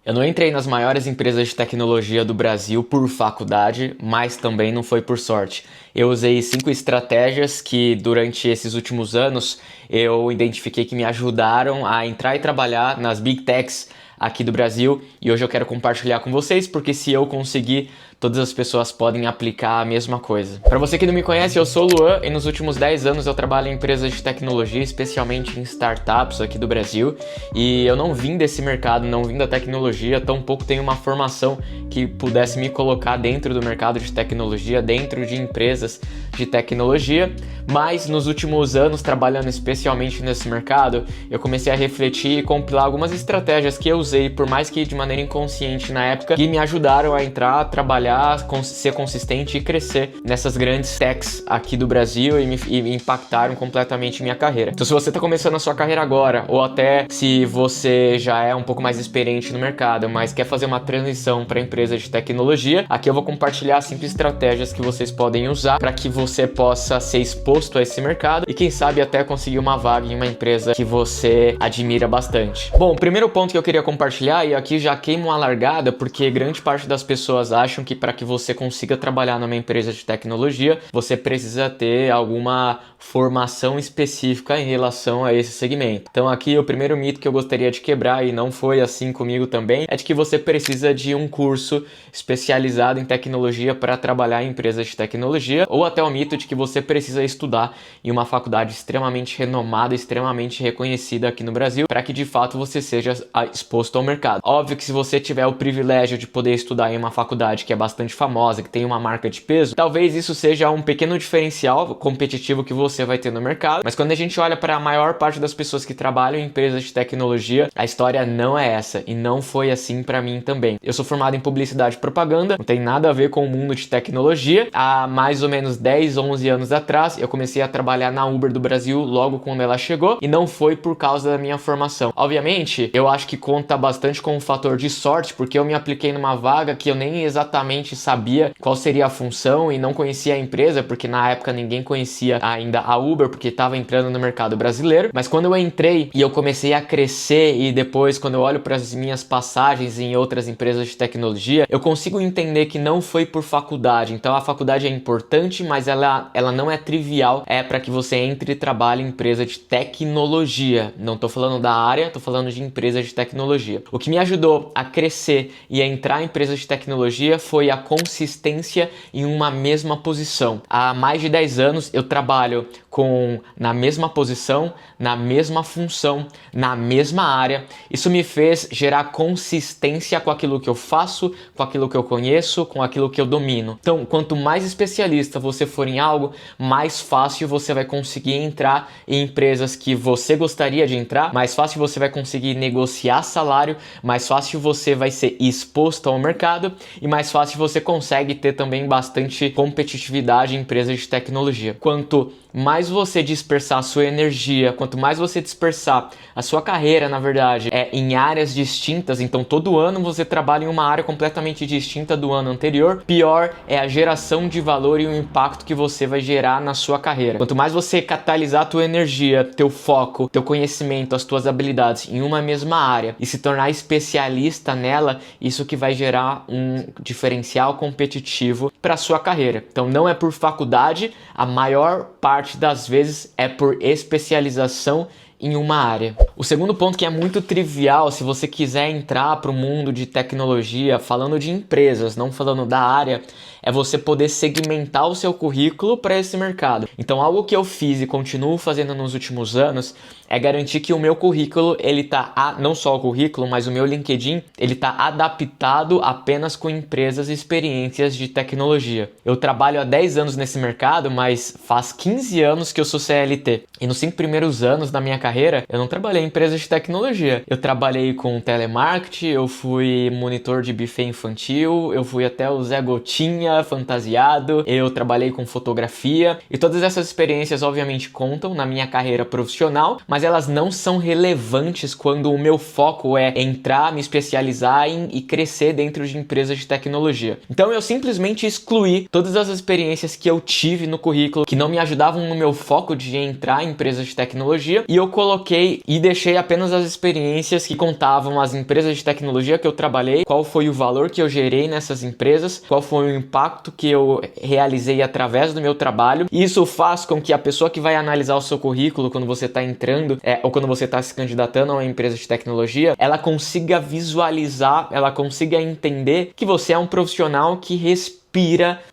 Eu não entrei nas maiores empresas de tecnologia do Brasil por faculdade, mas também não foi por sorte. Eu usei 5 estratégias que durante esses últimos anos eu identifiquei que me ajudaram a entrar e trabalhar nas Big Techs aqui do Brasil, e hoje eu quero compartilhar com vocês, porque se eu conseguir, todas as pessoas podem aplicar a mesma coisa. Para você que não me conhece, eu sou o Luan e nos últimos 10 anos eu trabalho em empresas de tecnologia, especialmente em startups aqui do Brasil, e eu não vim desse mercado, não vim da tecnologia, tampouco tenho uma formação que pudesse me colocar dentro do mercado de tecnologia, dentro de empresas de tecnologia, mas nos últimos anos, trabalhando especialmente nesse mercado, eu comecei a refletir e compilar algumas estratégias que eu usei, por mais que de maneira inconsciente na época, que me ajudaram a entrar, trabalhar, ser consistente e crescer nessas grandes techs aqui do Brasil e me impactaram completamente minha carreira. Então se você está começando a sua carreira agora, ou até se você já é um pouco mais experiente no mercado, mas quer fazer uma transição para empresa de tecnologia, aqui eu vou compartilhar 5 estratégias que vocês podem usar para que você possa ser exposto a esse mercado e quem sabe até conseguir uma vaga em uma empresa que você admira bastante. Bom, o primeiro ponto que eu queria compartilhar, e aqui já queimo uma largada, porque grande parte das pessoas acham que para que você consiga trabalhar numa empresa de tecnologia, você precisa ter alguma formação específica em relação a esse segmento. Então aqui o primeiro mito que eu gostaria de quebrar, e não foi assim comigo também, é de que você precisa de um curso especializado em tecnologia para trabalhar em empresas de tecnologia, ou até o mito de que você precisa estudar em uma faculdade extremamente renomada, extremamente reconhecida aqui no Brasil, para que de fato você seja exposto ao mercado. Óbvio que se você tiver o privilégio de poder estudar em uma faculdade que é bastante famosa, que tem uma marca de peso, talvez isso seja um pequeno diferencial competitivo que você vai ter no mercado, mas quando a gente olha para a maior parte das pessoas que trabalham em empresas de tecnologia, a história não é essa, e não foi assim para mim também. Eu sou formado em publicidade e propaganda, não tem nada a ver com o mundo de tecnologia. Há mais ou menos 10, 11 anos atrás, eu comecei a trabalhar na Uber do Brasil logo quando ela chegou, e não foi por causa da minha formação. Obviamente, eu acho que conta bastante com um fator de sorte, porque eu me apliquei numa vaga que eu nem exatamente sabia qual seria a função e não conhecia a empresa, porque na época ninguém conhecia ainda a Uber, porque estava entrando no mercado brasileiro. Mas quando eu entrei e eu comecei a crescer, e depois quando eu olho para as minhas passagens em outras empresas de tecnologia, eu consigo entender que não foi por faculdade. Então a faculdade é importante, mas ela não é trivial, é para que você entre e trabalhe em empresa de tecnologia. Não estou falando da área, estou falando de empresa de tecnologia. O que me ajudou a crescer e a entrar em empresas de tecnologia foi a consistência em uma mesma posição. Há mais de 10 anos eu trabalho na mesma posição, na mesma função, na mesma área. Isso me fez gerar consistência com aquilo que eu faço, com aquilo que eu conheço, com aquilo que eu domino. Então, quanto mais especialista você for em algo, mais fácil você vai conseguir entrar em empresas que você gostaria de entrar, mais fácil você vai conseguir negociar salário, mais fácil você vai ser exposto ao mercado e mais fácil você consegue ter também bastante competitividade em empresas de tecnologia. Quanto mais você dispersar a sua energia, quanto mais você dispersar a sua carreira, na verdade, em áreas distintas, então todo ano você trabalha em uma área completamente distinta do ano anterior, pior é a geração de valor e o impacto que você vai gerar na sua carreira. Quanto mais você catalisar a tua energia, teu foco, teu conhecimento, as tuas habilidades em uma mesma área e se tornar especialista nela, isso que vai gerar um diferencial competitivo para a sua carreira. Então não é por faculdade, a maior parte das vezes é por especialização em uma área. O segundo ponto, que é muito trivial se você quiser entrar para o mundo de tecnologia, falando de empresas, não falando da área, é você poder segmentar o seu currículo para esse mercado. Então algo que eu fiz e continuo fazendo nos últimos anos é garantir que o meu currículo, ele tá, não só o currículo, mas o meu LinkedIn, ele tá adaptado apenas com empresas e experiências de tecnologia. Eu trabalho há 10 anos nesse mercado, mas faz 15 anos que eu sou CLT. E nos 5 primeiros anos da minha carreira, eu não trabalhei em empresas de tecnologia. Eu trabalhei com telemarketing, eu fui monitor de buffet infantil, eu fui até o Zé Gotinha fantasiado, eu trabalhei com fotografia, e todas essas experiências obviamente contam na minha carreira profissional, mas mas elas não são relevantes quando o meu foco é entrar, me especializar e crescer dentro de empresas de tecnologia. Então eu simplesmente excluí todas as experiências que eu tive no currículo que não me ajudavam no meu foco de entrar em empresas de tecnologia, e eu coloquei e deixei apenas as experiências que contavam as empresas de tecnologia que eu trabalhei, qual foi o valor que eu gerei nessas empresas, qual foi o impacto que eu realizei através do meu trabalho. E isso faz com que a pessoa que vai analisar o seu currículo quando você está entrando ou quando você está se candidatando a uma empresa de tecnologia, ela consiga visualizar, ela consiga entender que você é um profissional que respira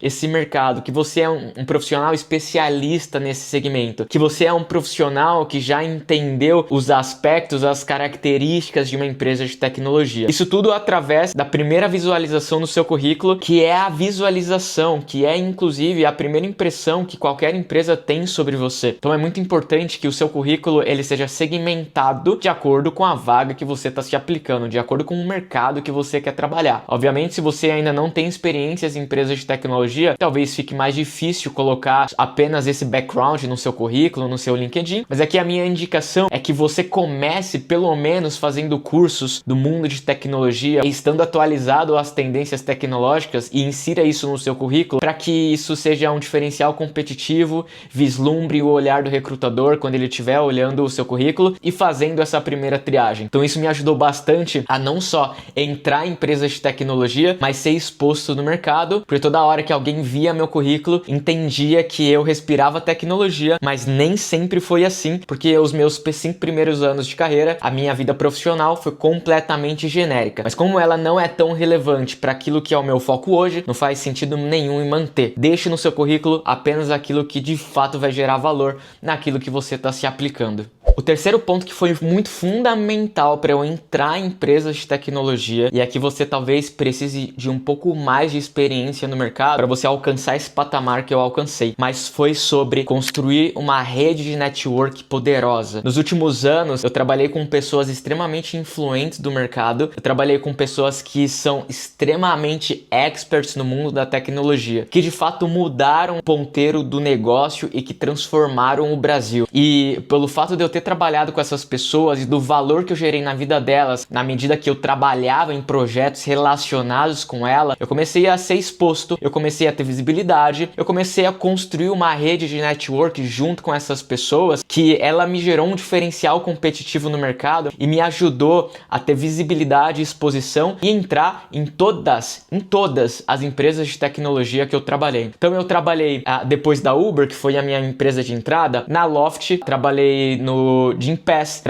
esse mercado, que você é um profissional especialista nesse segmento, que você é um profissional que já entendeu os aspectos, as características de uma empresa de tecnologia. Isso tudo através da primeira visualização no seu currículo, que é a visualização, que é inclusive a primeira impressão que qualquer empresa tem sobre você. Então é muito importante que o seu currículo ele seja segmentado de acordo com a vaga que você está se aplicando, de acordo com o mercado que você quer trabalhar. Obviamente, se você ainda não tem experiências em empresas de tecnologia, talvez fique mais difícil colocar apenas esse background no seu currículo, no seu LinkedIn, mas aqui a minha indicação é que você comece pelo menos fazendo cursos do mundo de tecnologia, estando atualizado às tendências tecnológicas, e insira isso no seu currículo para que isso seja um diferencial competitivo, vislumbre o olhar do recrutador quando ele estiver olhando o seu currículo e fazendo essa primeira triagem. Então isso me ajudou bastante a não só entrar em empresas de tecnologia, mas ser exposto no mercado, porque toda hora que alguém via meu currículo, entendia que eu respirava tecnologia, mas nem sempre foi assim, porque os meus 5 primeiros anos de carreira, a minha vida profissional foi completamente genérica. Mas como ela não é tão relevante para aquilo que é o meu foco hoje, não faz sentido nenhum em manter. Deixe no seu currículo apenas aquilo que de fato vai gerar valor naquilo que você está se aplicando. O terceiro ponto que foi muito fundamental para eu entrar em empresas de tecnologia, e aqui você talvez precise de um pouco mais de experiência no mercado para você alcançar esse patamar que eu alcancei, mas foi sobre construir uma rede de network poderosa. Nos últimos anos, eu trabalhei com pessoas extremamente influentes do mercado, eu trabalhei com pessoas que são extremamente experts no mundo da tecnologia, que de fato mudaram o ponteiro do negócio e que transformaram o Brasil. E pelo fato de eu ter trabalhado com essas pessoas e do valor que eu gerei na vida delas, na medida que eu trabalhava em projetos relacionados com ela, eu comecei a ser exposto, eu comecei a ter visibilidade, eu comecei a construir uma rede de network junto com essas pessoas, que ela me gerou um diferencial competitivo no mercado e me ajudou a ter visibilidade e exposição e entrar em todas as empresas de tecnologia que eu trabalhei. Então eu trabalhei depois da Uber, que foi a minha empresa de entrada, na Loft, trabalhei no Gympass,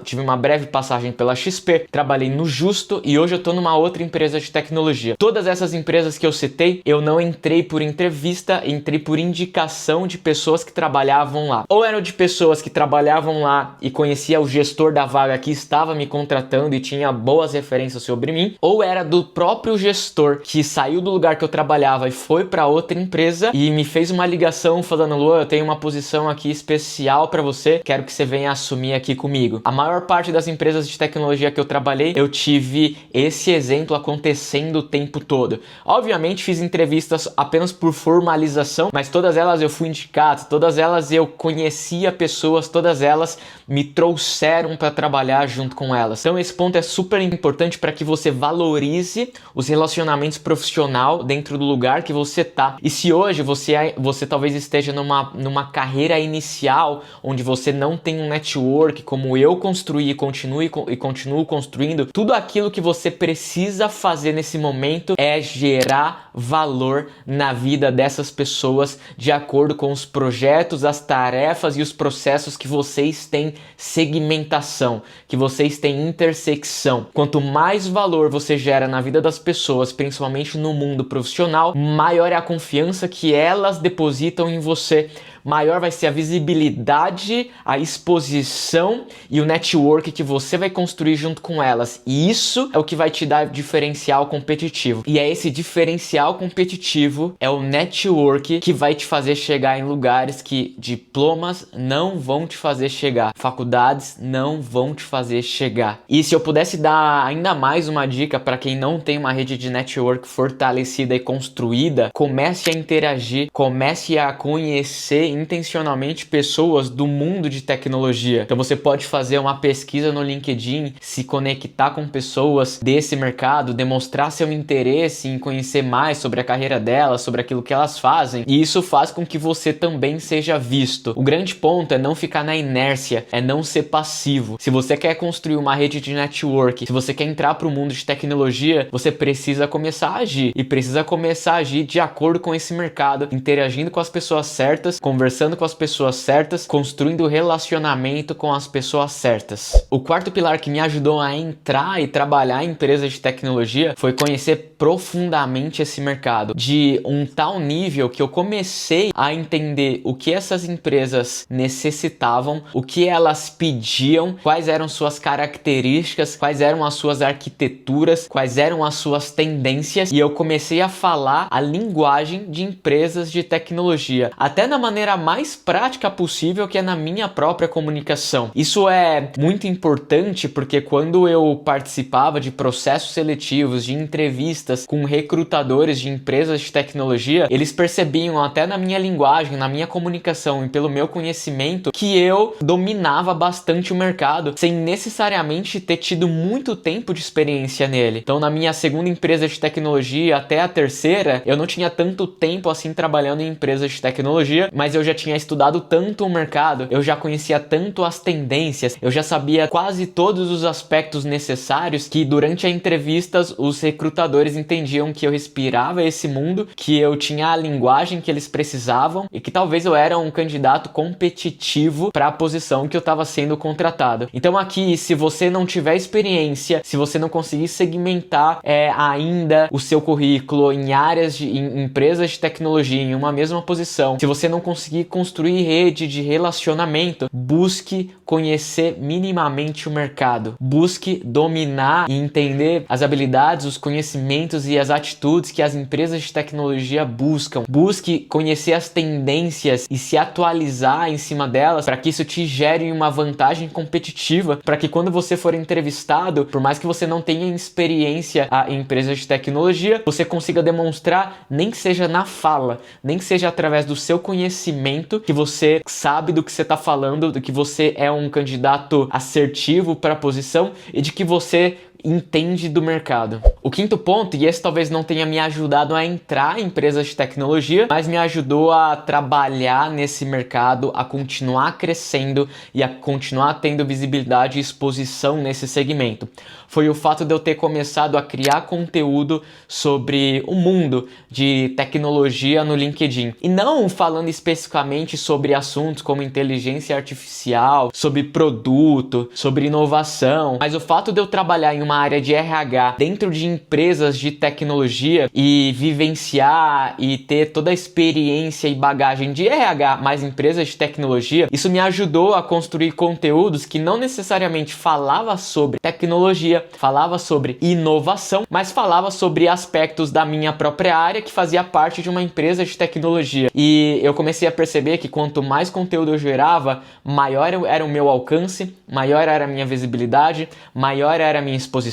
tive uma breve passagem pela XP, trabalhei no Justo e hoje eu tô numa outra empresa de tecnologia. Todas essas empresas que eu citei, eu não entrei por entrevista, entrei por indicação de pessoas que trabalhavam lá. Ou eram de pessoas que trabalhavam lá e conhecia o gestor da vaga que estava me contratando e tinha boas referências sobre mim, ou era do próprio gestor que saiu do lugar que eu trabalhava e foi para outra empresa e me fez uma ligação falando: Luan, eu tenho uma posição aqui especial para você, quero que você venha assumir aqui comigo. A maior parte das empresas de tecnologia que eu trabalhei, eu tive esse exemplo acontecendo o tempo todo. Obviamente fiz entrevistas apenas por formalização, mas todas elas eu fui indicado, todas elas eu conhecia pessoas, todas elas me trouxeram para trabalhar junto com elas. Então esse ponto é super importante para que você valorize os relacionamentos profissionais dentro do lugar que você tá. E se hoje você talvez esteja numa carreira inicial onde você não tem um network como eu construí e continuo construindo, tudo aquilo que você precisa fazer nesse momento é gerar valor na vida dessas pessoas de acordo com os projetos, as tarefas e os processos que vocês têm segmentação, que vocês têm intersecção. Quanto mais valor você gera na vida das pessoas, principalmente no mundo profissional, maior é a confiança que elas depositam em você, maior vai ser a visibilidade, a exposição e o network que você vai construir junto com elas. E isso é o que vai te dar diferencial competitivo. E é esse diferencial competitivo, é o network que vai te fazer chegar em lugares que diplomas não vão te fazer chegar, faculdades não vão te fazer chegar. E se eu pudesse dar ainda mais uma dica para quem não tem uma rede de network fortalecida e construída, comece a interagir, comece a conhecer intencionalmente pessoas do mundo de tecnologia. Então você pode fazer uma pesquisa no LinkedIn, se conectar com pessoas desse mercado, demonstrar seu interesse em conhecer mais sobre a carreira delas, sobre aquilo que elas fazem, e isso faz com que você também seja visto. O grande ponto é não ficar na inércia, é não ser passivo. Se você quer construir uma rede de network, se você quer entrar para o mundo de tecnologia, você precisa começar a agir, e precisa começar a agir de acordo com esse mercado, interagindo com as pessoas certas, conversando com as pessoas certas, construindo relacionamento com as pessoas certas. O quarto pilar que me ajudou a entrar e trabalhar em empresas de tecnologia foi conhecer profundamente esse mercado, de um tal nível que eu comecei a entender o que essas empresas necessitavam, o que elas pediam, quais eram suas características, quais eram as suas arquiteturas, quais eram as suas tendências, e eu comecei a falar a linguagem de empresas de tecnologia, até na maneira mais prática possível, que é na minha própria comunicação. Isso é muito importante porque quando eu participava de processos seletivos, de entrevistas com recrutadores de empresas de tecnologia, eles percebiam até na minha linguagem, na minha comunicação e pelo meu conhecimento que eu dominava bastante o mercado sem necessariamente ter tido muito tempo de experiência nele. Então, na minha segunda empresa de tecnologia até a terceira, eu não tinha tanto tempo assim trabalhando em empresas de tecnologia, mas eu já tinha estudado tanto o mercado, eu já conhecia tanto as tendências, eu já sabia quase todos os aspectos necessários que durante a entrevistas os recrutadores entendiam que eu respirava esse mundo, que eu tinha a linguagem que eles precisavam e que talvez eu era um candidato competitivo para a posição que eu estava sendo contratado. Então aqui, se você não tiver experiência, se você não conseguir segmentar ainda o seu currículo em áreas em empresas de tecnologia em uma mesma posição, se você não conseguir construir rede de relacionamento, busque conhecer minimamente o mercado, busque dominar e entender as habilidades, os conhecimentos e as atitudes que as empresas de tecnologia buscam. Busque conhecer as tendências e se atualizar em cima delas para que isso te gere uma vantagem competitiva, para que quando você for entrevistado, por mais que você não tenha experiência em empresas de tecnologia, você consiga demonstrar, nem que seja na fala, nem que seja através do seu conhecimento, que você sabe do que você está falando, do que você é um candidato assertivo para a posição e de que você entende do mercado. O quinto ponto, e esse talvez não tenha me ajudado a entrar em empresas de tecnologia, mas me ajudou a trabalhar nesse mercado, a continuar crescendo e a continuar tendo visibilidade e exposição nesse segmento. Foi o fato de eu ter começado a criar conteúdo sobre o mundo de tecnologia no LinkedIn. E não falando especificamente sobre assuntos como inteligência artificial, sobre produto, sobre inovação, mas o fato de eu trabalhar em uma área de RH dentro de empresas de tecnologia e vivenciar e ter toda a experiência e bagagem de RH mais empresas de tecnologia, isso me ajudou a construir conteúdos que não necessariamente falava sobre tecnologia, falava sobre inovação, mas falava sobre aspectos da minha própria área que fazia parte de uma empresa de tecnologia. E eu comecei a perceber que quanto mais conteúdo eu gerava, maior era o meu alcance, maior era a minha visibilidade, maior era a minha exposição,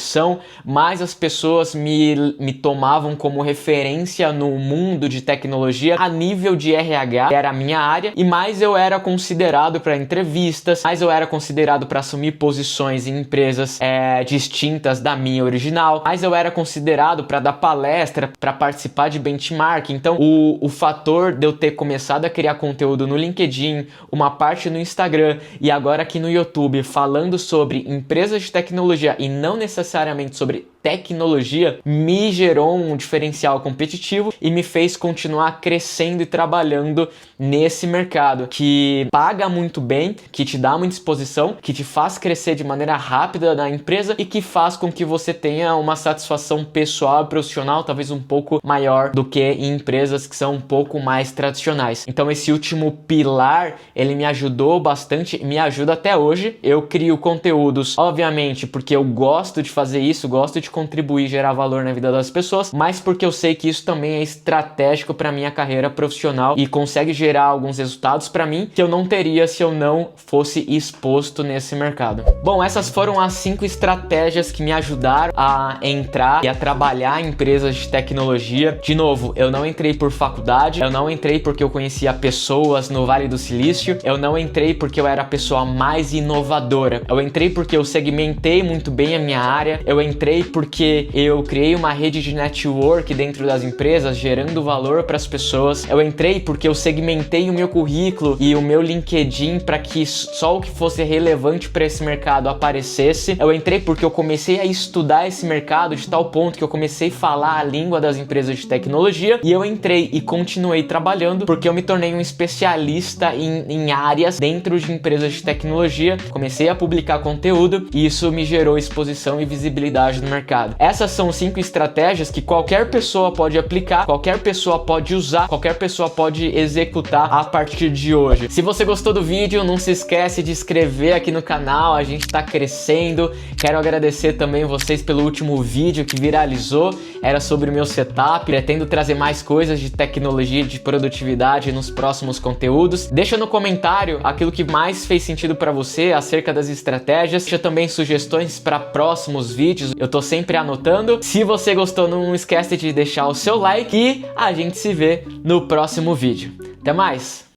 mais as pessoas me tomavam como referência no mundo de tecnologia a nível de RH, que era a minha área, e mais eu era considerado para entrevistas, mais eu era considerado para assumir posições em empresas distintas da minha original, mais eu era considerado para dar palestra, para participar de benchmark. Então o fator de eu ter começado a criar conteúdo no LinkedIn, uma parte no Instagram e agora aqui no YouTube falando sobre empresas de tecnologia e não necessariamente sobre tecnologia, me gerou um diferencial competitivo e me fez continuar crescendo e trabalhando nesse mercado que paga muito bem, que te dá muita exposição, que te faz crescer de maneira rápida na empresa e que faz com que você tenha uma satisfação pessoal e profissional talvez um pouco maior do que em empresas que são um pouco mais tradicionais. Então esse último pilar, ele me ajudou bastante, me ajuda até hoje. Eu crio conteúdos, obviamente, porque eu gosto de fazer isso, gosto de realmente contribuir e gerar valor na vida das pessoas, mas porque eu sei que isso também é estratégico para minha carreira profissional e consegue gerar alguns resultados para mim que eu não teria se eu não fosse exposto nesse mercado. Bom, essas foram as 5 estratégias que me ajudaram a entrar e a trabalhar em empresas de tecnologia. De novo, eu não entrei por faculdade, eu não entrei porque eu conhecia pessoas no Vale do Silício, eu não entrei porque eu era a pessoa mais inovadora, eu entrei porque eu segmentei muito bem a minha área, eu entrei porque eu criei uma rede de network dentro das empresas, gerando valor para as pessoas, eu entrei porque eu segmentei o meu currículo e o meu LinkedIn para que só o que fosse relevante para esse mercado aparecesse, eu entrei porque eu comecei a estudar esse mercado de tal ponto que eu comecei a falar a língua das empresas de tecnologia, e eu entrei e continuei trabalhando porque eu me tornei um especialista em áreas dentro de empresas de tecnologia, comecei a publicar conteúdo e isso me gerou exposição e visibilidade no mercado. Essas são 5 estratégias que qualquer pessoa pode aplicar, qualquer pessoa pode usar, qualquer pessoa pode executar a partir de hoje. Se você gostou do vídeo, não se esquece de inscrever aqui no canal, a gente tá crescendo. Quero agradecer também vocês pelo último vídeo que viralizou, era sobre o meu setup. Pretendo trazer mais coisas de tecnologia e de produtividade nos próximos conteúdos. Deixa no comentário aquilo que mais fez sentido para você acerca das estratégias. Deixa também sugestões para próximos vídeos, eu tô sempre anotando. Se você gostou, não esquece de deixar o seu like e a gente se vê no próximo vídeo. Até mais!